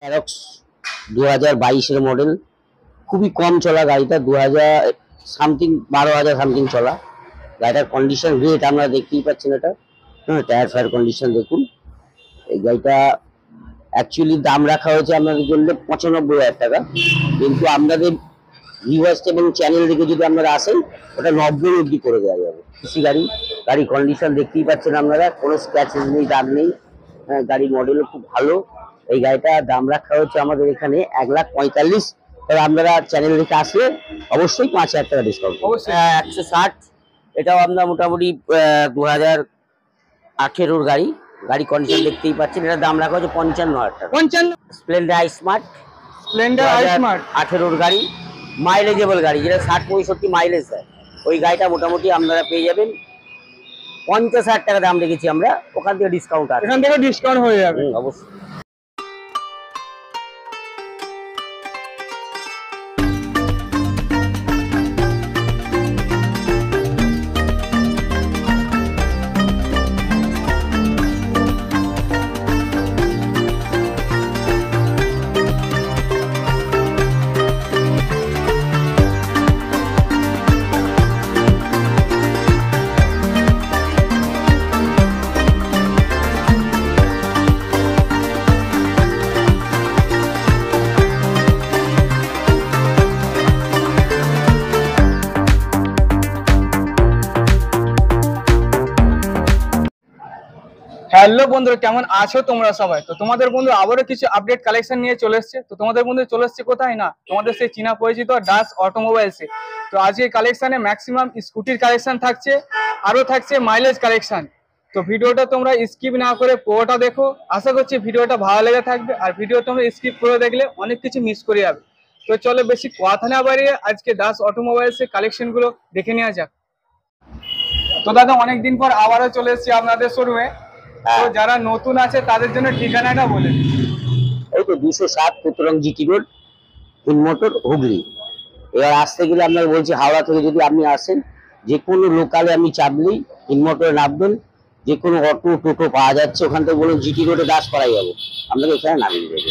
Aerox 2022 model, খুবই কম চলা গাড়িটা। 2000 সামথিং, 12,000 সামথিং চলা গাড়িটার কন্ডিশন গ্রেট। আমরা দেখতেই পাচ্ছেন এটা, টায়ার ফায়ার কন্ডিশন দেখুন। এই গাড়িটা অ্যাকচুয়ালি দাম রাখা হয়েছে আপনাদের জন্য 95,000 টাকা, কিন্তু আপনাদের ভিউয়ার্স এবং চ্যানেল থেকে যদি আপনারা আসেন ওটা 90 অব্দি করে দেওয়া যাবে। কৃষি গাড়ি কন্ডিশন দেখতেই পাচ্ছেন আপনারা, কোনো স্ক্র্যাচেস নেই, দাগ নেই। গাড়ির মডেলও খুব ভালো। এই গাড়িটা দাম রাখা হচ্ছে আমাদের এখানে 1,45,000। তবে আপনারা চ্যানেল থেকে আসলে অবশ্যই 5,000 টাকা ডিসকাউন্ট। 160, এটাও আপনার মোটামুটি 2018 গাড়ি কন্ডিশন দেখতেই পাচ্ছেন। এটা দাম রাখা হচ্ছে 55,000 টাকা। 55 স্প্লেন্ডার আই স্মার্ট, 18 গাড়ি, মাইলেজেবল গাড়ি, যেটা 60-65 মাইলেজ দেয়। ওই গাড়িটা মোটামুটি আপনারা পেয়ে যাবেন 50,000 টাকা দাম রেখেছি আমরা। ওখান থেকে ডিসকাউন্ট আছে, এখান থেকে ডিসকাউন্ট হয়ে যাবে অবশ্যই। হ্যালো বন্ধুরা, কেমন আছো তোমরা সবাই? তো তোমাদের বন্ধু আবারও কিছু আপডেট কালেকশন নিয়ে চলে এসেছে। তো তোমাদের বন্ধু চলে এসেছে কোথায় না, তোমাদের সেই চীনা পরিচিত দাস অটোমোবাইলসে। তো আজকে কালেকশনে ম্যাক্সিমাম স্কুটির কালেকশন থাকছে, আরও থাকছে মাইলেজ কালেকশন। তো ভিডিওটা তোমরা স্কিপ না করে পুরোটা দেখো। আশা করছি ভিডিওটা ভালো লেগে থাকবে, আর ভিডিও তোমরা স্কিপ করে দেখলে অনেক কিছু মিস করে যাবে। তো চলো বেশি কথা না বাড়িয়ে আজকে দাস অটোমোবাইলসের কালেকশনগুলো দেখে নেওয়া যাক। তো দাদা, অনেকদিন পর আবারও চলে এসেছি আপনাদের শোরুমে। তো যারা নতুন আছে তাদের জন্য ঠিকানাটা বলে দিন। এই তো 207 পুতরং জিটি রোড, মোটর, হুগলি। এবার আসতে গেলে আপনার বলছি, হাওড়া থেকে যদি আপনি আসেন, যে কোনো লোকালে আপনি চাপলেই মোটরে নামবেন। যে কোনো অটো টোটো পাওয়া যাচ্ছে, ওখান থেকে বলুন জিটি রোডে দাস করাই যাবো, আপনাকে এখানে নামিয়ে দেবে।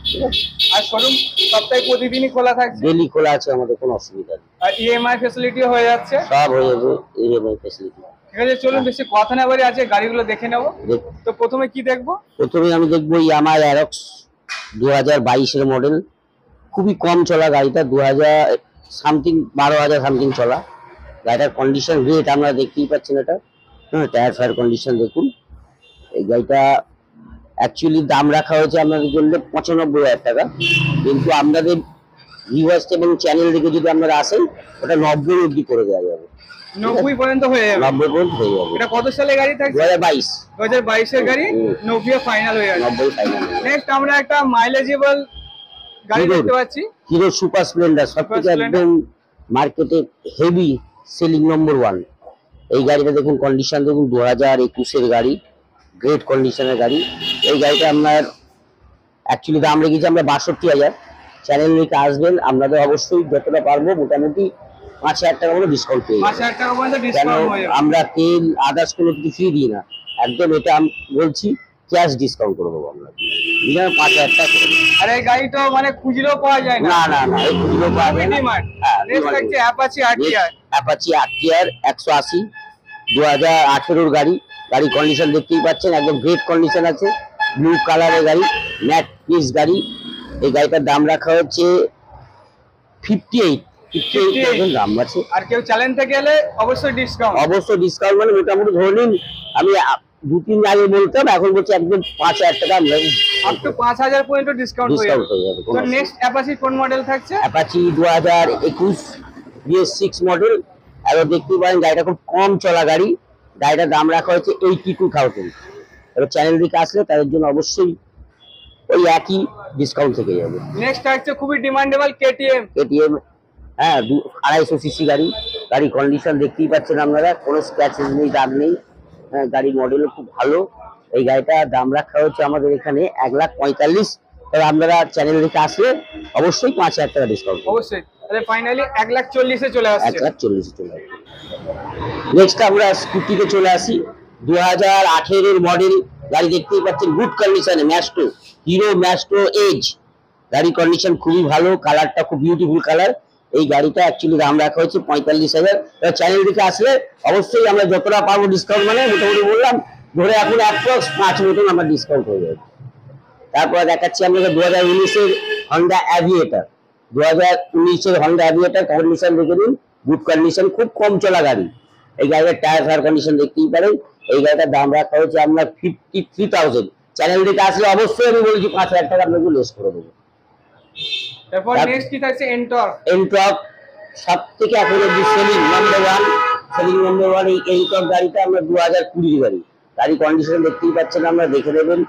ঠিক আছে? আর শোরুম সপ্তাহে প্রতিদিনই খোলা থাকছে? ডেলি খোলা আছে, আমাদের কোনো অসুবিধা নেই। আর ইএমআই ফ্যাসিলিটি হয়ে যাচ্ছে? সব হয়ে যাবে, ইএমআই ফ্যাসিলিটি। ঠিক আছে, চলুন বেশি কথা না বাড়িয়ে আছে গাড়িগুলো দেখে নেবো। তো প্রথমে কি দেখবো? প্রথমে আমি দেখবো ইয়ামাহা অ্যারক্স 2022 মডেল, খুবই কম চলা গাড়িটা। 2000 সামথিং, 12,000 সামথিং চলা গাড়িটার কন্ডিশন গ্রেট। আপনারা দেখতেই পাচ্ছেন এটা, টায়ার ফায়ার কন্ডিশন দেখুন। এই গাড়িটা অ্যাকচুয়ালি দাম রাখা হয়েছে আপনাদের জন্য 95,000 টাকা, কিন্তু আপনাদের ভিউয়ার্স এবং চ্যানেল থেকে যদি আপনারা আসেন ওটা 90 অব্দি করে দেওয়া যাবে। 90 পর্যন্ত হয়ে যাবে? 90 পর্যন্ত হয়ে যাবে। এটা কত সালে গাড়ি থাকছে? 2022 এর গাড়ি, 90 ফাইনাল হয়ে যাবে। 90 ফাইনাল। নেক্সট আমরা একটা মাইলেজেবল গাড়ি দেখতে পাচ্ছি, হিরো সুপার স্প্লেন্ডার, সবথেকে একদম মার্কেটে হেভি সেলিং নম্বর 1। এই গাড়িটা দেখুন, কন্ডিশন দেখুন, 2021 এর গাড়ি, গ্রেট কন্ডিশনের গাড়ি। এই গাড়িটা আপনার অ্যাকচুয়ালি দাম রেখেছি আমরা 62,000। চ্যানেল থেকে আসবেন, আপনাদের অবশ্যই যতটা পারবো মোটামুটি 5,000 টাকা মতো ডিসকাউন্ট পেয়ে যাবেন। 5,000 টাকা পর্যন্ত ডিসকাউন্ট হয়ে যাবে। আমরা তেল আদার্স কোনো কিছু ফ্রি দিই না, একদম এটা আমি বলছি ক্যাশ ডিসকাউন্ট করে দেবো আমরা, 5,000 টাকা করে দেবো। আর এই গাড়ি তো মানে খুঁজলেও পাওয়া যায় না? না, এই খুঁজলেও পাওয়া যায় না। নেক্সট থাকছে অ্যাপাচি আরটিআর। অ্যাপাচি আরটিআর 180, 2018 গাড়ি কন্ডিশন দেখতেই পাচ্ছেন, একদম গ্রেট কন্ডিশন আছে। ব্লু কালারের গাড়ি, ম্যাট পিস গাড়ি। এই গাড়িটার দাম রাখা হচ্ছে 58,000 দাম আছে। আর কেউ চ্যালেঞ্জ থেকে এলে অবশ্যই ডিসকাউন্ট মানে মোটামুটি ধরে নিন, আমি 2-3 আগে বলতাম, এখন বলছি একদম 5,000 টাকা আপ টু 5,000 পর্যন্ত ডিসকাউন্ট হয়ে যাবে। তো নেক্সট অ্যাপাচি কোন মডেল থাকছে? Apache 2021 BS6 model. এবার দেখতে পারেন গাড়িটা খুব কম চলা গাড়ি, গাড়িটার দাম রাখা হচ্ছে 82,000। এবার চ্যানেল দিকে আসলে তাদের জন্য অবশ্যই ওই একই ডিসকাউন্ট থেকে যাবে। নেক্সট থাকছে খুবই ডিমান্ডেবল কেটিএম। হ্যাঁ, 250 সিসি গাড়ি কন্ডিশন দেখতেই পাচ্ছেন আপনারা, কোনো স্ক্র্যাচেস নেই, দাগ নেই। গাড়ির মডেলও খুব ভালো। এই গাড়িটা দাম রাখা হচ্ছে আমাদের এখানে 1,45,000। তবে আপনারা চ্যানেল থেকে আসলে অবশ্যই 5,000 টাকা ডিসকাউন্ট। অবশ্যই, তাহলে ফাইনালি 1,40,000 এ চলে আসছে। 1,40,000 চলে আসছে। নেক্সট আমরা স্কুটিতে চলে আসি। 2018 মডেল, গাড়ি দেখতেই পাচ্ছেন গুড কন্ডিশনে, ম্যাস্ট্রো, হিরো ম্যাস্ট্রো এজ। গাড়ি কন্ডিশন খুবই ভালো, কালারটা খুব বিউটিফুল কালার। এই গাড়িটা অ্যাকচুয়ালি দাম রাখা হয়েছে 45,000। চ্যানেল দিকে আসলে অবশ্যই আমরা যতটা পারবো ডিসকাউন্ট, মানে মোটামুটি বললাম ধরে এখন অ্যাপ্রক্স 5 মতন আমার ডিসকাউন্ট হয়ে যাবে। তারপরে দেখাচ্ছি আপনাকে 2019-এর হন্ডা অ্যাভিয়েটার। 2019-এর হন্ডা অ্যাভিয়েটার কন্ডিশন দেখে নিন, গুড কন্ডিশন, খুব কম চলা গাড়ি। এই গাড়িটার টায়ার ফায়ার কন্ডিশন দেখতেই পারেন। এই গাড়িটার দাম রাখা হয়েছে আপনার 53,000। চ্যানেল দিকে আসলে অবশ্যই আমি বলেছি 5,000 টাকা আপনাকে লেস করে দেবো। তারপর নেক্সট কি থাকছে? এনটর্ক, সব থেকে এখন অব্দি সেলিং নাম্বার 1, সেলিং নাম্বার 1 এই এনটর্ক গাড়িটা আমরা 2020 গাড়ি। গাড়ি কন্ডিশন দেখতেই পাচ্ছেন, আমরা দেখে নেবেন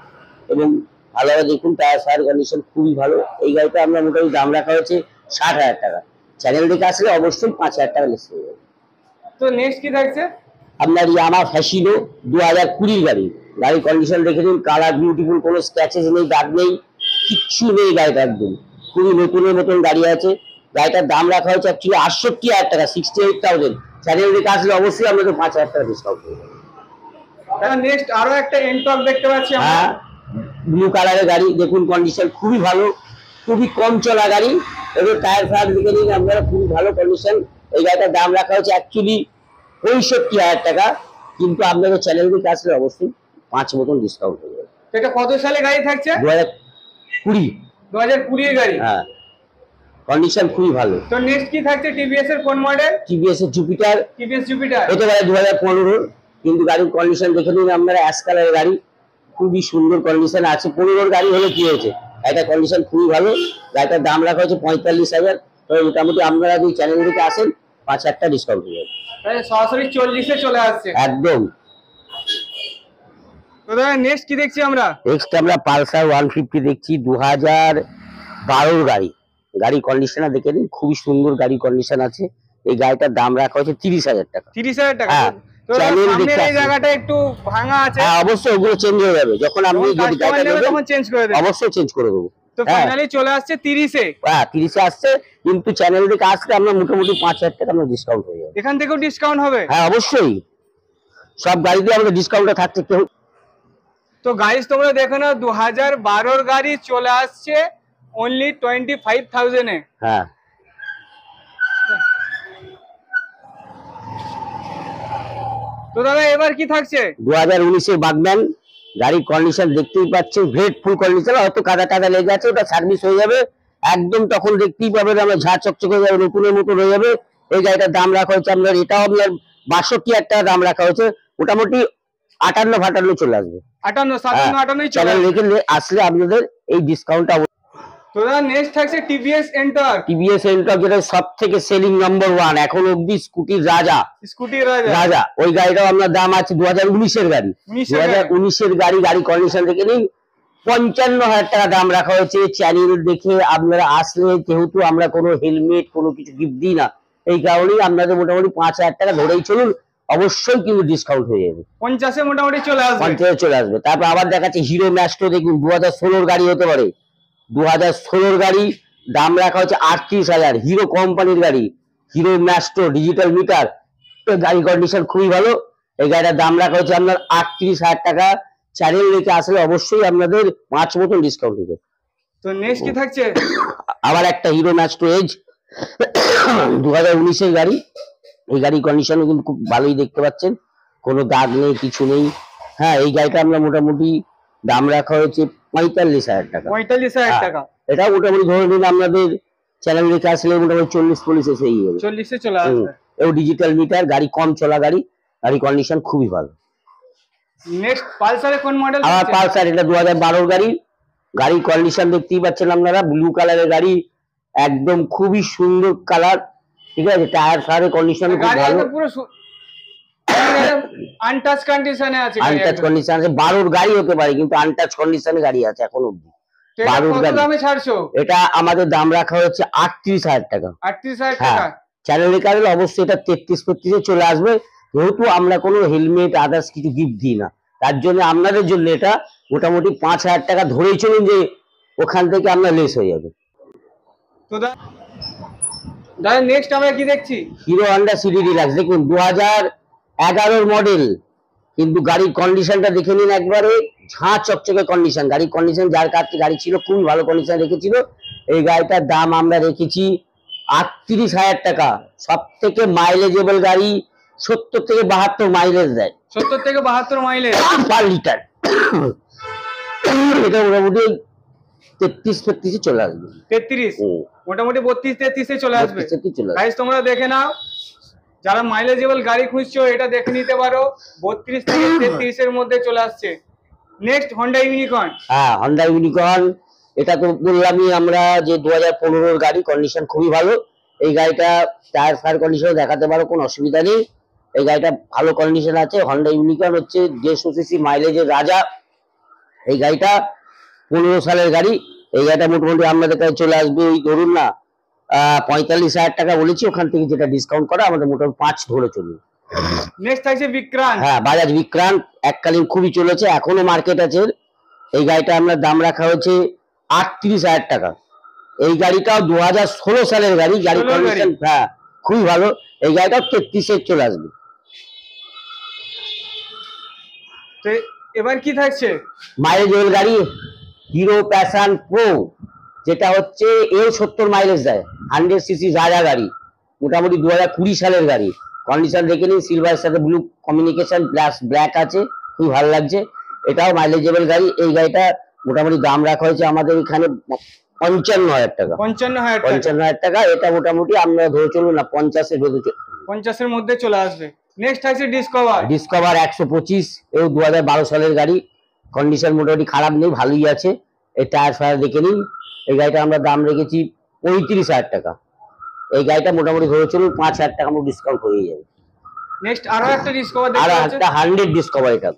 এবং ভালোভাবে দেখুন, টায়ার ফায়ার কন্ডিশন খুবই ভালো। এই গাড়িটা আমরা মোটামুটি দাম রাখা হয়েছে 60,000 টাকা। চ্যানেল দিকে আসলে অবশ্যই 5,000 টাকা লেস হয়ে যাবে। তো নেক্সট কি থাকছে? আপনার ইয়ামা ফ্যাসিনো 2020 গাড়ি। গাড়ির কন্ডিশন দেখে নিন, কালার বিউটিফুল, কোনো স্ক্র্যাচেস নেই, দাগ নেই, কিচ্ছু নেই গাড়িটা, একদম খুবই নতুনের মতন গাড়ি আছে। গাড়িটার দাম রাখা হয়েছে অ্যাকচুয়ালি 68,000 টাকা, 68,000। চ্যানেল দিকে আসলে অবশ্যই আপনাদের 5,000 টাকা ডিসকাউন্ট করবো। নেক্সট আরো একটা এনটর্ক দেখতে পাচ্ছি আমরা। হ্যাঁ, ব্লু কালারের গাড়ি, দেখুন কন্ডিশন খুবই ভালো, খুবই কম চলা গাড়ি এবং টায়ার ফায়ার দিকে নিন আপনারা, খুবই ভালো কন্ডিশন। এই গাড়িটার দাম রাখা হচ্ছে অ্যাকচুয়ালি 65,000 টাকা, কিন্তু আপনাদের চ্যানেল দিকে আসলে অবশ্যই 5 মতন ডিসকাউন্ট হয়ে যাবে। এটা কত সালে গাড়ি থাকছে? 2020। 2020 এর গাড়ি। হ্যাঁ, কন্ডিশন খুবই ভালো। তো নেক্সট কি থাকছে? টিভিএস এর কোন মডেল? টিভিএস এর জুপিটার, টিভিএস জুপিটার হতে পারে 2015, কিন্তু গাড়ির কন্ডিশন দেখে নিন আপনারা, অ্যাশ কালারের গাড়ি, খুবই সুন্দর কন্ডিশন আছে। 15 গাড়ি হলে কি হয়েছে, এটা কন্ডিশন খুবই ভালো। গাড়িটার দাম রাখা হচ্ছে 45,000। তবে মোটামুটি আপনারা যদি চ্যানেল দিকে আসেন 5,000 টাকা ডিসকাউন্ট হয়ে যাবে। তাহলে সরাসরি 40 এ চলে আসছে একদম। তো দাদা নেক্সট কি দেখছি আমরা? নেক্সট আমরা পালসার 150 দেখছি, 2012 গাড়ি। গাড়ি কন্ডিশন দেখে নিন, খুবই সুন্দর গাড়ি কন্ডিশন আছে। এই গাড়িটার দাম রাখা হয়েছে 30,000 টাকা। 30,000 টাকা। হ্যাঁ, তো চ্যানেল সামনের দেখে এই জায়গাটা একটু ভাঙা আছে। হ্যাঁ, অবশ্যই ওগুলো চেঞ্জ হয়ে যাবে যখন আপনি যদি কাস্টমার গাড়িটা নেবে নেবেন, তখন চেঞ্জ করে দেবে। অবশ্যই চেঞ্জ করে দেবো। তো হ্যাঁ, ফাইনালি চলে আসছে 30 এ। হ্যাঁ 30 এ আসছে, কিন্তু চ্যানেল দিকে আসলে আমরা মোটামুটি 5,000 টাকা আমরা ডিসকাউন্ট হয়ে যাবে। এখান থেকেও ডিসকাউন্ট হবে? হ্যাঁ, অবশ্যই সব গাড়িতে আমাদের ডিসকাউন্টটা থাকছে। কেউ তো গাইস তোমরা দেখো না, 2012 এর গাড়ি চলে আসছে অনলি 25,000 এ। হ্যাঁ, তো দাদা এবার কি থাকছে? 2019-এর বাগম্যান। গাড়ির কন্ডিশন দেখতেই পাচ্ছেন, গ্রেট ফুল কন্ডিশন, হয়তো কাদা টাদা লেগে আছে, ওটা সার্ভিস হয়ে যাবে একদম, তখন দেখতেই পাবেন আমরা ঝাঁ চকচক হয়ে যাবে, নতুনের মতো হয়ে যাবে। এই গাড়িটার দাম রাখা হয়েছে আপনার, এটাও আপনার 62,000 টাকা দাম রাখা হয়েছে। মোটামুটি 58 চলে আসবে। 58, 57, 58 চলে চ্যানেল আসবে। দেখে আসলে আপনাদের এই ডিসকাউন্টটা। তো দাদা নেক্সট থাকছে টিভিএস এন্টার। টিভিএস এন্টর্ক, যেটা সব থেকে সেলিং নাম্বার 1 এখন অব্দি, স্কুটির রাজা, স্কুটির রাজা। রাজা। ওই গাড়িটাও আপনার দাম আছে 2019-এর গাড়ি। 2019-এর গাড়ি, গাড়ি কন্ডিশন দেখে নিন, 55,000 টাকা দাম রাখা হয়েছে। চ্যানেল দেখে আপনারা আসলে, যেহেতু আমরা কোনো হেলমেট কোনো কিছু গিফট দিই না, এই কারণেই আপনাদের মোটামুটি 5,000 টাকা ধরেই চলুন, অবশ্যই কিন্তু ডিসকাউন্ট হয়ে যাবে। 50 এ মোটামুটি চলে আসবে। 50 চলে আসবে। তারপর আবার দেখাচ্ছে হিরো ম্যাস্ট্রো, দেখুন 2016 গাড়ি হতে পারে, 2016 গাড়ি, দাম রাখা হচ্ছে 38,000। হিরো কোম্পানির গাড়ি, হিরো ম্যাস্ট্রো ডিজিটাল মিটার, গাড়ি কন্ডিশন খুবই ভালো। এই গাড়িটার দাম রাখা হচ্ছে আপনার 38,000 টাকা। চ্যানেল রেখে আসলে অবশ্যই আপনাদের 5 মতন ডিসকাউন্ট হবে। তো নেক্সট কি থাকছে? আবার একটা হিরো ম্যাস্ট্রো এজ, 2019-এর গাড়ি। এই গাড়ির কন্ডিশন কিন্তু খুব ভালোই দেখতে পাচ্ছেন, কোনো দাগ নেই, কিছু নেই। হ্যাঁ, এই গাড়িটা আমরা মোটামুটি দাম রাখা হয়েছে 45,000 টাকা। 45,000 টাকা। এটা মোটামুটি ধরে নিন আপনাদের চ্যানেল রেখে আসলে মোটামুটি 40-40 এসেই যাবে। 40 এ চলে আসবে। এবং ডিজিটাল মিটার, গাড়ি কম চলা গাড়ি, গাড়ি কন্ডিশন খুবই ভালো। নেক্সট পালসারের কোন মডেল? আবার পালসার, এটা 2012 গাড়ি। গাড়ির কন্ডিশন দেখতেই পাচ্ছেন আপনারা, ব্লু কালারের গাড়ি, একদম খুবই সুন্দর কালার, ঠিক আছে। টায়ার ফায়ারের কন্ডিশন খুব গাড়ি ভালো, পুরো আনটাচ কন্ডিশনে আছে। আনটাচ কন্ডিশন আছে। 12 গাড়ি হতে পারে, কিন্তু আনটাচ কন্ডিশনে গাড়ি আছে এখন অব্দি। 12 কত গাড়ি। দামে ছাড়ছো? এটা আমাদের দাম রাখা হচ্ছে 38,000 টাকা। 38,000 হ্যাঁ, টাকা। চ্যানেল রেখে অবশ্যই এটা 33-35 এ চলে আসবে, যেহেতু আমরা কোনো হেলমেট আদার্স কিছু গিফট দিই না, তার জন্য আপনাদের জন্য এটা মোটামুটি 5,000 টাকা ধরেই চলুন, যে ওখান থেকে আপনার লেস হয়ে যাবে। তো দাদা নেক্সট আমরা কি দেখছি? হিরো হন্ডা সিটি ডিলাক্স, দেখুন 2011 মডেল, কিন্তু গাড়ির কন্ডিশনটা দেখে নিন একবারে, ঝাঁ চকচকে কন্ডিশন। গাড়ির কন্ডিশন, যার কাছে গাড়ি ছিল খুব ভালো কন্ডিশন রেখেছিল। এই গাড়িটার দাম আমরা রেখেছি 38,000 টাকা। সব থেকে মাইলেজেবল গাড়ি, 70 থেকে 72 মাইলেজ দেয় 70 থেকে 72 মাইলেজ পার লিটার। এটা মোটামুটি 33-34 চলে আসবে। 33 মোটামুটি 32-33 চলে আসবে। 33 চলে আসবে। গাইস তোমরা দেখে নাও, যারা মাইলেজেবল গাড়ি খুঁজছো এটা দেখে নিতে পারো, 32 থেকে 33 এর মধ্যে চলে আসছে। Next Honda unicorn. হ্যাঁ, হন্ডা ইউনিকর্ন, এটা তো বললামই আমরা যে 2015-র গাড়ি, কন্ডিশন খুবই ভালো। এই গাড়িটা টায়ার ফায়ার কন্ডিশন দেখাতে পারো, কোনো অসুবিধা নেই। এই গাড়িটা ভালো কন্ডিশন আছে। হন্ডা ইউনিকর্ন হচ্ছে 150 সিসি মাইলেজের রাজা। এই গাড়িটা 15 সালের গাড়ি। এই গাড়িটা মোটামুটি আমাদের কাছে চলে আসবে ওই ধরুন না 45,000 টাকা বলেছি, ওখান থেকে যেটা ডিসকাউন্ট করা আমাদের মোটামুটি 5 ধরে চলবে। নেক্সট থাকছে বিক্রান্ত। হ্যাঁ, বাজাজ বিক্রান্ত এককালীন খুবই চলেছে, এখনো মার্কেট আছে। এই গাড়িটা আমরা দাম রাখা হয়েছে 38,000 টাকা। এই গাড়িটাও 2016 সালের গাড়ি। গাড়ি 16 কন্ডিশন হ্যাঁ খুবই ভালো। এই গাড়িটাও 33-এ চলে আসবে। তো এবার কি থাকছে? মাইলেজেবল গাড়ি হিরো প্যাশন প্রো, যেটা হচ্ছে 70 মাইলেজ দেয়, 100 সিসি রাজা গাড়ি। মোটামুটি 2020 সালের গাড়ি। কন্ডিশন দেখে নিন, সিলভারের সাথে ব্লু কমিউনিকেশন প্লাস ব্ল্যাক আছে, খুবই ভালো লাগছে। এটাও মাইলেজেবল গাড়ি। এই গাড়িটা মোটামুটি দাম রাখা হয়েছে আমাদের এখানে 55,000 টাকা। 55,000 টাকা। এটা মোটামুটি আমরা ধরে চলুন না 50-এর ভেতরে, 50-এর মধ্যে চলে আসবে। নেক্সট থাকছে ডিসকভার। ডিসকভার 125, এও 2012 সালের গাড়ি। কন্ডিশন মোটামুটি খারাপ নেই, ভালোই আছে। এই টায়ার ফায়ার দেখে নিন। এই গাড়িটা আমরা দাম রেখেছি 35,000 টাকা। এই গাড়িটা মোটামুটি ধরে চলুন 5,000 টাকা মতো ডিসকাউন্ট হয়ে যাবে। নেক্সট আরো একটা ডিসকভার আর দেখতে পাচ্ছেন, একটা 100 ডিসকভার, এটা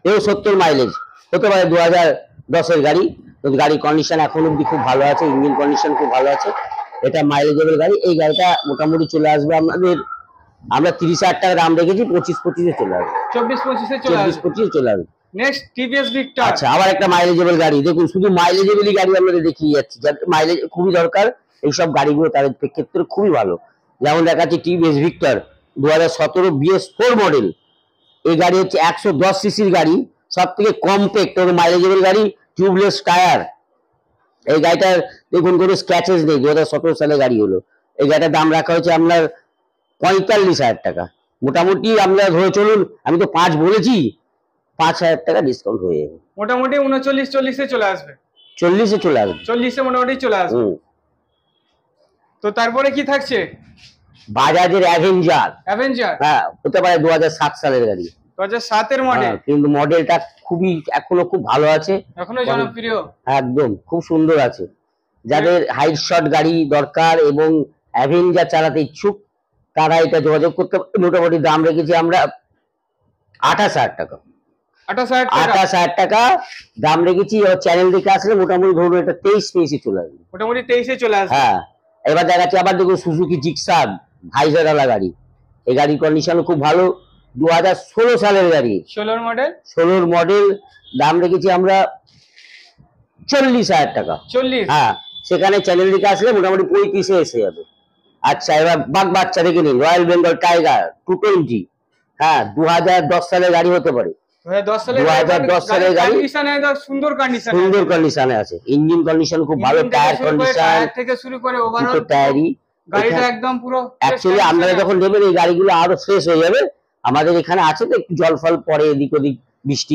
এও 70 মাইলেজ হতে পারে, 2010-এর গাড়ি। তো গাড়ির কন্ডিশন এখন অব্দি খুব ভালো আছে, ইঞ্জিন কন্ডিশন খুব ভালো আছে। এটা মাইলেজেবল গাড়ি। এই গাড়িটা মোটামুটি চলে আসবে আমাদের, আমরা 30,000 টাকা দাম রেখেছি, 25-25-এ চলে আসবে। 24-25-এ চলে আসবে। 24-25-এ চলে আসবে। Next TVS Victor. আচ্ছা, আবার একটা মাইলেজেবল গাড়ি। দেখুন, শুধু মাইলেজেবলই গাড়ি আমরা দেখিয়ে যাচ্ছি, যাদের মাইলেজ খুবই দরকার এইসব গাড়িগুলো, তাদের ক্ষেত্রে খুবই ভালো। যেমন দেখাচ্ছি টিভিএস ভিক্টর 2017 BS4 মডেল। এই গাড়ি হচ্ছে 110 সিসির গাড়ি, সব থেকে কম্প্যাক্ট এবং মাইলেজেবল গাড়ি, টিউবলেস টায়ার। এই গাড়িটার দেখুন কোনো স্ক্র্যাচেস নেই, 2017 সালের গাড়ি হলো। এই গাড়িটার দাম রাখা হয়েছে আপনার 45,000 টাকা। মোটামুটি আমরা ধরে চলুন, আমি তো 5 বলেছি, 5,000 টাকা ডিসকাউন্ট হয়ে যাবে। মোটামুটি 39-40-এ চলে আসবে। 40-এ চলে আসবে। 40-এ মোটামুটি চলে আসবে। তো তারপরে কি থাকছে? বাজাজের অ্যাভেঞ্জার। অ্যাভেঞ্জার, হ্যাঁ, হতে পারে 2007 সালের গাড়ি। 2007-এর মডেল। কিন্তু মডেলটা খুবই এখনো খুব ভালো আছে, এখনো জনপ্রিয়, একদম খুব সুন্দর আছে। যাদের হাইট শর্ট গাড়ি দরকার এবং অ্যাভেঞ্জার চালাতে ইচ্ছুক, তারা এটা যোগাযোগ করতে পারে। মোটামুটি দাম রেখেছি আমরা 28,000 টাকা। 28,000 টাকা দাম রেখেছি। চ্যানেল দেখে আসলে মোটামুটি ধরুন এটা 23-23-এ চলে আসবে। মোটামুটি 23-এ চলে আসবে। হ্যাঁ, এবার দেখাচ্ছি আবার দেখুন সুজুকি জিক্সার ভাইজারওয়ালা গাড়ি। এই গাড়ির কন্ডিশন খুব ভালো, 2016 সালের গাড়ি। 16-র মডেল। 16-র মডেল, দাম রেখেছি আমরা 40,000 টাকা। 40? হ্যাঁ, সেখানে চ্যানেল দিকে আসলে মোটামুটি 35-এ এসে যাবে। আচ্ছা, এবার বাঘ বাচ্চা দেখে নিন, রয়্যাল বেঙ্গল টাইগার 220। হ্যাঁ, 2010 সালের গাড়ি হতে পারে। 2010 সালের গাড়ি। কন্ডিশনে একদম সুন্দর কন্ডিশন, সুন্দর কন্ডিশনে আছে। ইঞ্জিন কন্ডিশন খুব ভালো, টায়ার কন্ডিশন টায়ার থেকে শুরু করে ওভারঅল টায়ারই। গাড়িটা একদম পুরো অ্যাকচুয়ালি আপনারা যখন নেবেন এই গাড়িগুলো আরো ফ্রেশ হয়ে যাবে। আমাদের এখানে আছে তো একটু জল ফল পরে এদিক ওদিক, বৃষ্টি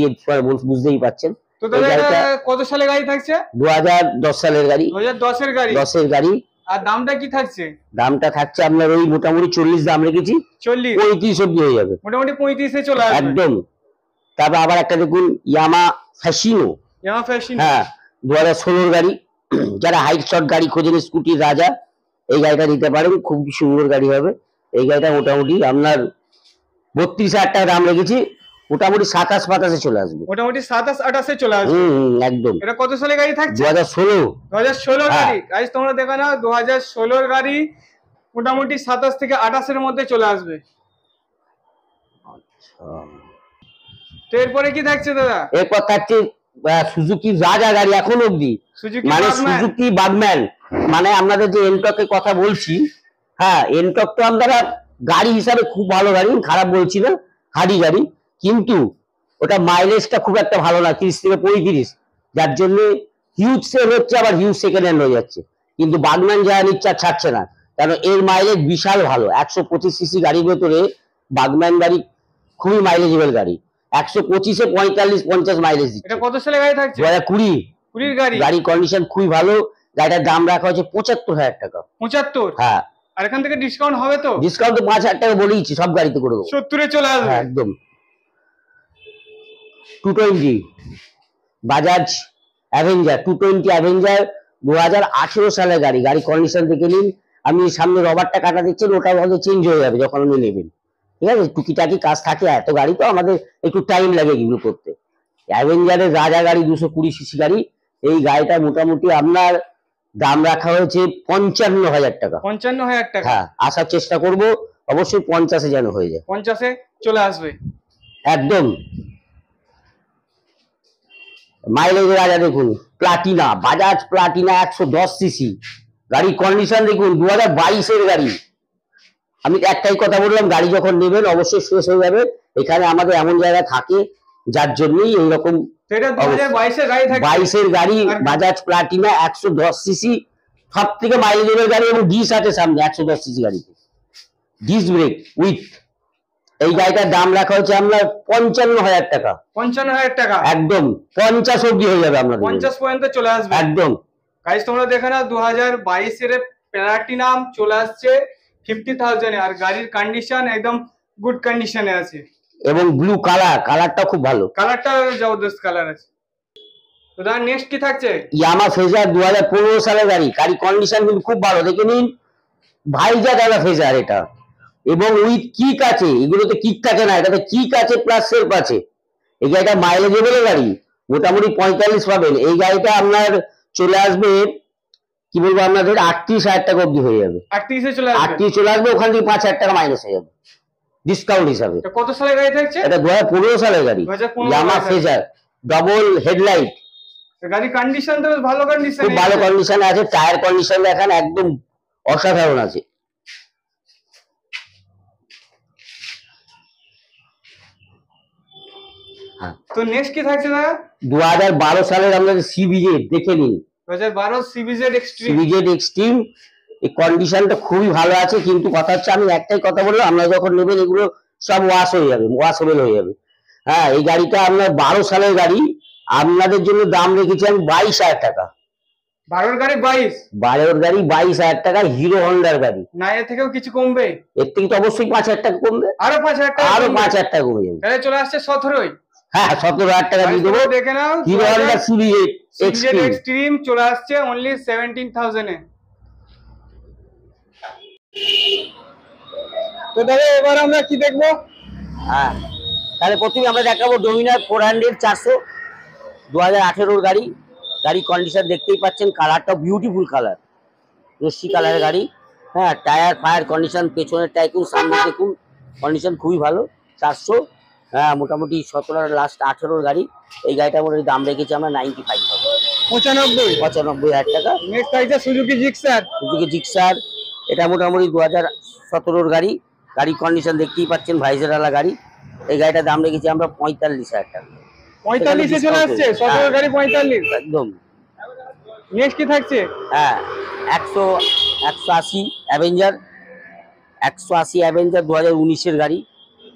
বুঝতেই পাচ্ছেন। তো দাদা কত সালের গাড়ি থাকছে? 2010 সালের গাড়ি। 2010-এর গাড়ি। 10-এর গাড়ি। আর দামটা কি থাকছে? দামটা থাকছে আপনার ওই মোটামুটি 40 দাম রেখেছি, 40 35 অব্দি হয়ে যাবে। মোটামুটি 35-এ চলে আসবে একদম। তারপর আবার একটা দেখুন ইয়ামা ফ্যাসিনো। হ্যাঁ, 2016-র গাড়ি। যারা হাইট শর্ট গাড়ি খোঁজেন, স্কুটির রাজা, এই গাড়িটা নিতে পারেন, খুব সুন্দর গাড়ি হবে। এই গাড়িটা মোটামুটি আপনার 32,000 টাকা দাম রেখেছি, মোটামুটি 27-28-এ চলে আসবে। মোটামুটি 27-28-এ চলে আসবে। একদম। এটা কত সালের গাড়ি থাকছে? 2016 গাড়ি। গাইস তোমরা দেখো না, 2016-র গাড়ি, মোটামুটি 27 থেকে 28-এর মধ্যে চলে আসবে। তো এরপরে কি থাকছে দাদা? এরপর থাকছে সুজুকি রাজা গাড়ি এখন অব্দি, মানে সুজুকি বাগম্যান। মানে আমাদের যে এনটকের কথা বলছি, হ্যাঁ, এনটক তো আমরা গাড়ি হিসাবে খুব ভালো গাড়ি, খারাপ বলছি না, হাডি গাড়ি। কিন্তু ওটা মাইলেজটা খুব একটা ভালো না, 30 থেকে 35, যার জন্য হিউজ সেল হচ্ছে, আবার হিউজ সেকেন্ড হ্যান্ড হয়ে যাচ্ছে। কিন্তু বাগম্যান যারা নিচ্ছে আর ছাড়ছে না, কারণ এর মাইলেজ বিশাল ভালো। 125 সিসি গাড়ির ভেতরে বাগম্যান গাড়ি খুবই মাইলেজেবল গাড়ি। 125-এ 45-50 মাইলেজ দিচ্ছে। এটা কত সালে গাড়ি থাকছে? 2020 20 গাড়ি। গাড়ির কন্ডিশন খুবই ভালো। গাড়িটার দাম রাখা হচ্ছে 75,000 টাকা। 75? হ্যাঁ। আর এখান থেকে ডিসকাউন্ট হবে তো? ডিসকাউন্ট তো 5,000 টাকা বলেইছি, সব গাড়িতে করে দেবো। 70-এ চলে আসবে। হ্যাঁ, একদম। 220 বাজাজ অ্যাভেঞ্জার, 220 অ্যাভেঞ্জার 2018 সালের গাড়ি। গাড়ি কন্ডিশন দেখে নিন। আমি সামনে রবারটা কাটা দিচ্ছেন, ওটা আমাদের চেঞ্জ হয়ে যাবে যখন আপনি নেবেন, ঠিক আছে? টুকিটাকি কাজ থাকে, এত গাড়ি তো আমাদের একটু টাইম লাগে এগুলো করতে। অ্যাভেঞ্জারের রাজা গাড়ি, 220 সিসি গাড়ি। এই গাড়িটা মোটামুটি আপনার দাম রাখা হয়েছে 55,000 টাকা। 55,000 টাকা? হ্যাঁ, আসার চেষ্টা করব, অবশ্যই 50-এ যেন হয়ে যায়। 50-এ চলে আসবে একদম। মাইলেজের রাজা দেখুন, প্লাটিনা, বাজাজ প্লাটিনা 110 সিসি গাড়ি। কন্ডিশন দেখুন, 2022-এর গাড়ি। আমি একটাই কথা বললাম, গাড়ি যখন নেবেন অবশ্যই শেষ হয়ে যাবে। এখানে আমাদের এমন জায়গা থাকে যার জন্যই এইরকম। সেটা 2022-এর গাড়ি থাকে। 22-এর গাড়ি, বাজাজ প্লাটিনা 110 সিসি, সব থেকে মাইলেজের গাড়ি, এবং ডিস আছে সামনে 110 সিসি গাড়িতে, ডিস ব্রেক উইথ। এই গাড়িটার দাম রাখা হচ্ছে আপনার 55,000 টাকা। 55,000 টাকা? একদম 50 অব্দি হয়ে যাবে আপনার। 50 পর্যন্ত চলে আসবে একদম। গাইস তোমরা দেখে না, 2022-এর প্লাটিনাম চলে আসছে 50,000-এ। আর গাড়ির কন্ডিশন একদম গুড কন্ডিশনে আছে, এবং ব্লু কালারটা খুব ভালো। কালারটা জবরদস্ত কালার আছে। তো তার নেক্সট কি থাকছে? ইয়ামা ফেজার 2015 সালের গাড়ি। গাড়ি কন্ডিশন কিন্তু খুব ভালো, দেখে নিন। ভাইজা গাড়া ফেজার এটা, এবং উইথ কিক আছে। এগুলোতে কিক থাকে না, এটাতে কিক আছে প্লাস সেলফ আছে। এই গাড়িটা মাইলেজেবল গাড়ি, মোটামুটি 45 পাবেন। এই গাড়িটা আপনার চলে আসবে, কি বলবো আপনাদের, 38,000 টাকা অব্দি হয়ে যাবে। 38-এ চলে আসবে? 38 চলে আসবে, ওখান থেকে 5,000 টাকা মাইনাস হয়ে যাবে ডিসকাউন্ট হিসাবে। এটা কত সালের গাড়ি থাকছে? এটা 2015 সালের গাড়ি, 2015 ইয়ামা ফেজার, ডবল হেডলাইট। গাড়ির কন্ডিশন তো বেশ ভালো কন্ডিশন, খুব ভালো কন্ডিশনে আছে। টায়ার কন্ডিশন দেখেন, একদম অসাধারণ আছে। তো নেক্সট কি থাকছে দাদা? 2012 সালের আপনাদের সিবিজেড দেখে নিন। 2012 সিবিজেড এক্সট্রিম। সিবিজেড এক্সট্রিম, এই কন্ডিশনটা খুবই ভালো আছে। কিন্তু কথা হচ্ছে, আমি একটাই কথা বললাম, আপনারা যখন নেবেন এগুলো সব ওয়াশ হয়ে যাবে, ওয়াশেবল হয়ে যাবে। হ্যাঁ, এই গাড়িটা আপনার 12 সালের গাড়ি। আপনাদের জন্য দাম রেখেছি আমি 22,000 টাকা। 12-এর গাড়ি 22? 12-এর গাড়ি 22,000 টাকা, হিরো হন্ডার গাড়ি। না এর থেকেও কিছু কমবে? এর থেকে তো অবশ্যই 5,000 টাকা কমবে। আরো 5,000 টাকা? আরো 5,000 টাকা কমে যাবে। তাহলে চলে আসছে 17-ই। হ্যাঁ, 17,000 টাকা দিয়ে দেবো। দেখে নাও, হিরো হন্ডা সিবিজেড এক্সট্রিম চলে আসছে অনলি 17,000-এ। তো দাদা এবার আমরা কি দেখবো? হ্যাঁ, তাহলে প্রথমে আমরা দেখাবো ডোমিনার 400 400 2018-এর গাড়ি। গাড়ি কন্ডিশন দেখতেই পাচ্ছেন, কালারটা বিউটিফুল কালার, রশ্মি কালারের গাড়ি। হ্যাঁ, টায়ার ফায়ার কন্ডিশন, পেছনের টায়ার দেখুন, সামনে দেখুন, কন্ডিশন খুবই ভালো। 400, হ্যাঁ, মোটামুটি 17 লাস্ট 18-এর গাড়ি। এই গাড়িটার মধ্যে দাম রেখেছি আমরা 95,000 95,000 টাকা। নেক্সট আছে সুজুকি জিক্সার। সুজুকি জিক্সার, এটা মোটামুটি 2017-এর গাড়ি। গাড়ি কন্ডিশন দেখতেই পাচ্ছেন, ভাইজারওয়ালা গাড়ি। এই গাড়িটার দাম রেখেছি আমরা 45,000 টাকা। 45-এ চলে আসছে 17-এর গাড়ি 45? একদম। নেক্সট কি থাকছে? হ্যাঁ, 180 অ্যাভেঞ্জার, 180 অ্যাভেঞ্জার 2019-এর গাড়ি।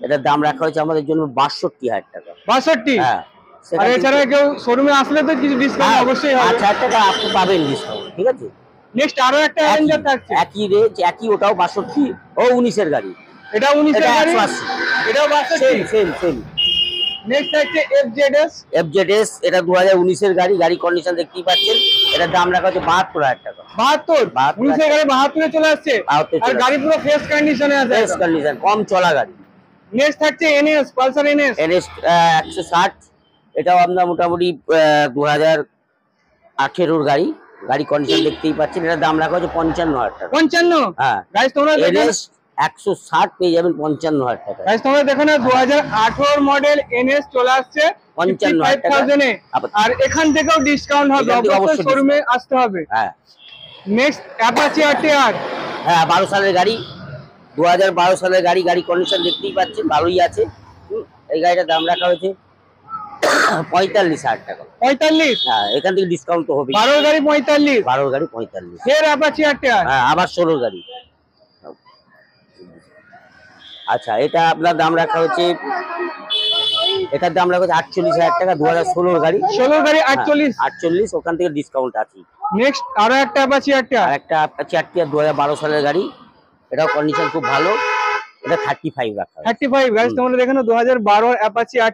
এটার দাম রাখা হয়েছে আমাদের জন্য 62,000 টাকা। 62? হ্যাঁ। আর এছাড়া কেউ শোরুমে আসলে তো কিছু ডিসকাউন্ট অবশ্যই হবে। 5,000 টাকা আপনি পাবেন ডিসকাউন্ট, ঠিক আছে? নেক্সট আরো একটা অ্যাভেঞ্জার থাকছে, একই রেঞ্জ, একই, ওটাও 62, ও 19-এর গাড়ি। এটা 19-এর গাড়ি, 180, এটাও 62? সেম। নেক্সট থাকছে এফজেডএস, এটা 2019-এর গাড়ি। গাড়ি কন্ডিশন দেখতেই পাচ্ছেন। এটার দাম রাখা হচ্ছে 72,000 টাকা। 72? 19-এর গাড়ি 72-এ চলে আসছে, আর গাড়ি পুরো ফ্রেশ কন্ডিশনে আছে, ফ্রেশ কন্ডিশন, কম চলা গাড়ি। নেক্সট থাকছে এনএস, পালসার এনএস 160, এটাও আপনার মোটামুটি 2018-এর গাড়ি। গাড়ি কন্ডিশন দেখতেই পাচ্ছেন। এটার দাম রাখা হচ্ছে 55,000 টাকা। 55? হ্যাঁ, গাইস তোমরা দেখেন, 160 পেয়ে যাবেন 55,000 টাকা। গাইস তোমরা দেখেন, 2018 মডেল এনএস চলে আসছে 55,000-এ। আর এখান থেকেও ডিসকাউন্ট হবে, অবশ্যই শোরুমে আসতে হবে। হ্যাঁ। নেক্সট অ্যাপাচি আরটিআর, হ্যাঁ, 12 সালের গাড়ি, 2012 সালের গাড়ি। গাড়ি কন্ডিশন দেখতেই পাচ্ছেন, ভালোই আছে। এই গাড়িটার দাম রাখা হয়েছে 45,000 টাকা। 45? হ্যাঁ, এখান থেকে ডিসকাউন্ট তো হবে। 12 গাড়ি 45? 12 গাড়ি 45। ফের অ্যাপাচি আর। হ্যাঁ, আবার 16 গাড়ি। আচ্ছা, এটা আপনার দাম রাখা হচ্ছে, এটার দাম রাখা হচ্ছে 48,000 টাকা, 2016 গাড়ি। 16 গাড়ি 48? 48, ওখান থেকে ডিসকাউন্ট আছে। নেক্সট আরো একটা অ্যাপাচি আর। আর একটা Apache RTR 2012 সালের গাড়ি, এটাও কন্ডিশন খুব ভালো, এটা 35 রাখা হয়েছে। 35 গাইস, তোমরা দেখেন 2012 অ্যাপাচি আর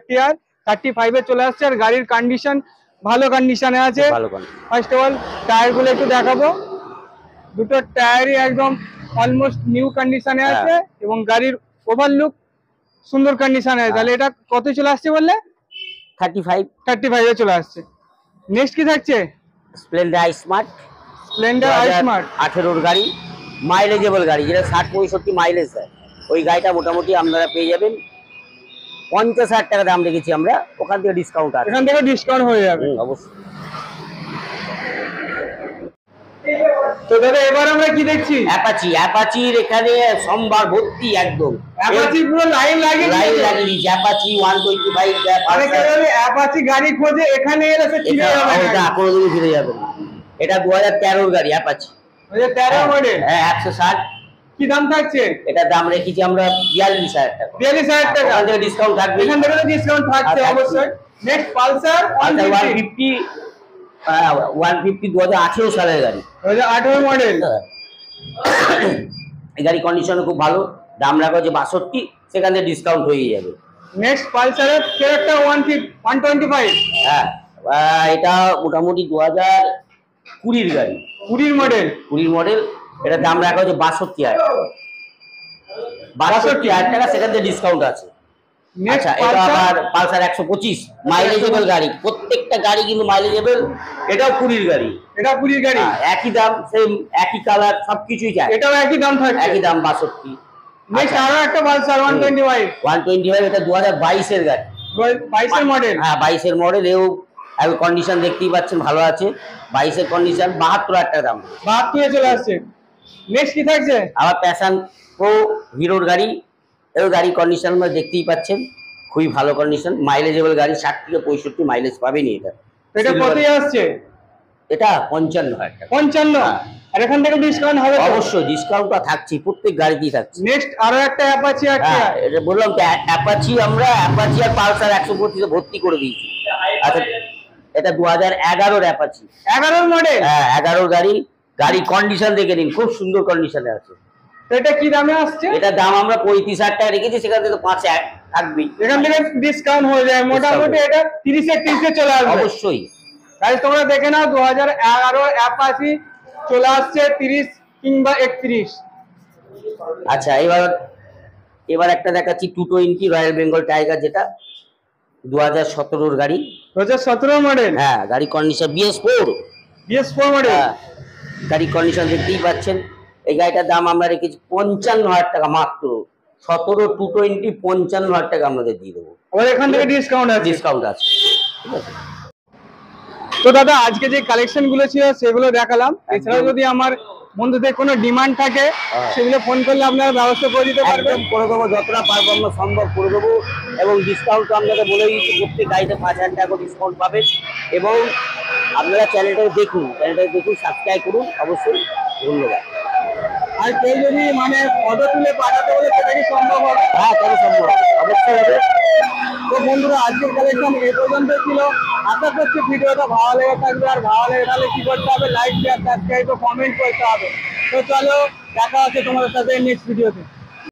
35 এ চলে আসছে। আর গাড়ির কন্ডিশন ভালো কন্ডিশনে আছে। ভালো condition. First of all tyre গুলো একটু দেখাবো। দুটো টায়ারই একদম অলমোস্ট নিউ কন্ডিশনে আছে এবং গাড়ির ওভারলুক সুন্দর কন্ডিশনে আছে। তাহলে এটা কত চলে আসছে বললে? 35 এ চলে আসছে। নেক্সট কি থাকছে? Splendor smart, Splendor I smart 18 গাড়ি, মাইলেজেবল গাড়ি, যেটা 60-65 মাইলেজ দেয়। ওই গাড়িটা মোটামুটি আপনারা পেয়ে যাবেন 50,000 টাকা দাম রেখেছি আমরা, ওখান থেকে ডিসকাউন্ট আছে। এখান থেকে ডিসকাউন্ট হয়ে যাবে অবশ্যই। তো দাদা এবার আমরা কি দেখছি? অ্যাপাচির এখানে সম্ভার ভর্তি একদম। অ্যাপাচি পুরো লাইন লাগিয়ে দিয়েছে। অ্যাপাচি 125, অনেকে যদি অ্যাপাচি গাড়ি খোঁজে এখানে এলে সে কিনে যাবে না। এটা কোনোদিনই ফিরে যাবে না। এটা 2013 গাড়ি অ্যাপাচি। 2013 মডেল? হ্যাঁ, 160। কি দাম থাকছে? এটার দাম রেখেছি আমরা 42,000 টাকা। 42,000 টাকা? এখান থেকে ডিসকাউন্ট থাকবে। এখান থেকে তো ডিসকাউন্ট থাকছে অবশ্যই। নেক্সট পালসার 150, 2018 সালের গাড়ি। 2018 মডেল। এই গাড়ি কন্ডিশন খুব ভালো, দাম রাখা হচ্ছে 62, সেখান থেকে ডিসকাউন্ট হয়ে যাবে। নেক্সট পালসারের একটা 125। হ্যাঁ, এটা মোটামুটি 2020 গাড়ি। 20 মডেল? 20 মডেল, এটা দাম রাখা হচ্ছে 62,000 টাকা। 62,000 টাকা, সেখান থেকে ডিসকাউন্ট আছে। নেক্সট আচ্ছা, এটা আবার পালসার 125, মাইলেজেবল গাড়ি, প্রত্যেকটা গাড়ি কিন্তু মাইলেজেবল। এটাও 20 গাড়ি। এটা 20 গাড়ি? একই দাম, সেম একই কালার, সবকিছুই চাই। এটাও একই দাম থাকছে? একই দাম 62। নেক্সট আরো একটা পালসার 125। এটা 2022 এর গাড়ি। 22 এর মডেল? হ্যাঁ, 22 এর মডেল। এও কন্ডিশন দেখতেই পাচ্ছেন ভালো আছে। 22 এর কন্ডিশন, 72,000 টাকা দাম। 72 এ চলে আসছে। নেক্সট কি থাকছে? আবার প্যাশন প্রো হিরোর গাড়ি, এও গাড়ি কন্ডিশন আমরা দেখতেই পাচ্ছেন, খুবই ভালো কন্ডিশন, মাইলেজেবল গাড়ি, 60 থেকে 65 মাইলেজ পাবেনি এটা। এটা কতই আসছে? এটা 55,000 টাকা। 55? আর এখান থেকে ডিসকাউন্ট হবে? অবশ্যই ডিসকাউন্টটা থাকছে, প্রত্যেক গাড়িতেই থাকছে। নেক্সট আরো একটা অ্যাপাচি আর। এটা বললাম তো, অ্যাপাচি আমরা অ্যাপাচি আর পালসার 125 ভর্তি করে দিয়েছি। আচ্ছা, এটা 2011 অ্যাপাচি। 11 মডেল? হ্যাঁ, 11 গাড়ি। গাড়ি কন্ডিশন দেখে নিন, খুব সুন্দর কন্ডিশনে আছে। তো এটা কি দামে আসছে? এটা দাম আমরা 35,000 টাকা রেখেছি, সেখান থেকে 5 থাকবেই। এখান থেকে ডিসকাউন্ট হয়ে যায় মোটামুটি। এটা 30 এ চলে আসবে অবশ্যই। গাইস তোমরা দেখে নাও, 2011 অ্যাপাচি চলে আসছে 30 কিংবা 31। আচ্ছা, এবার একটা দেখাচ্ছি 220 রয়্যাল বেঙ্গল টাইগার, যেটা 2017 গাড়ি। 2017 মডেল? হ্যাঁ, গাড়ি কন্ডিশন BS4 মডেল। গাড়ি কন্ডিশন দেখতেই পাচ্ছেন। এই গাড়িটার দাম আমরা রেখেছি 55,000 টাকা মাত্র। 17 220 55,000 টাকা আমাদের দিয়ে দেবো। আবার এখান থেকে ডিসকাউন্ট আছে? ডিসকাউন্ট আছে, ঠিক আছে। তো দাদা আজকে যে কালেকশন গুলো ছিল সেগুলো দেখালাম। এছাড়াও যদি আমার বন্ধুদের কোনো ডিমান্ড থাকে সেগুলো ফোন করলে আপনারা ব্যবস্থা করে দিতে পারবেন? একদম করে দেবো, যতটা পারবো আমরা সম্ভব করে দেবো। এবং ডিসকাউন্ট তো আপনাকে বলে দিচ্ছি, প্রত্যেক গাড়িতে 5,000 টাকা ডিসকাউন্ট পাবেন। এবং আপনারা চ্যানেলটা দেখুন, সাবস্ক্রাইব করুন অবশ্যই। ধন্যবাদ। আর কেউ যদি মানে ফটো তুলে পাঠাতে বলে সেটা কি সম্ভব হবে? হ্যাঁ, কেন সম্ভব, অবশ্যই হবে। তো বন্ধুরা আজকের কালেকশন এই পর্যন্ত ছিল। আশা করছি ভিডিওটা ভালো লেগে থাকবে। আর ভালো লেগে তাহলে কি করতে হবে? লাইক, শেয়ার, সাবস্ক্রাইব ও কমেন্ট করতে হবে। তো চলো, দেখা হচ্ছে তোমাদের সাথে নেক্সট ভিডিওতে।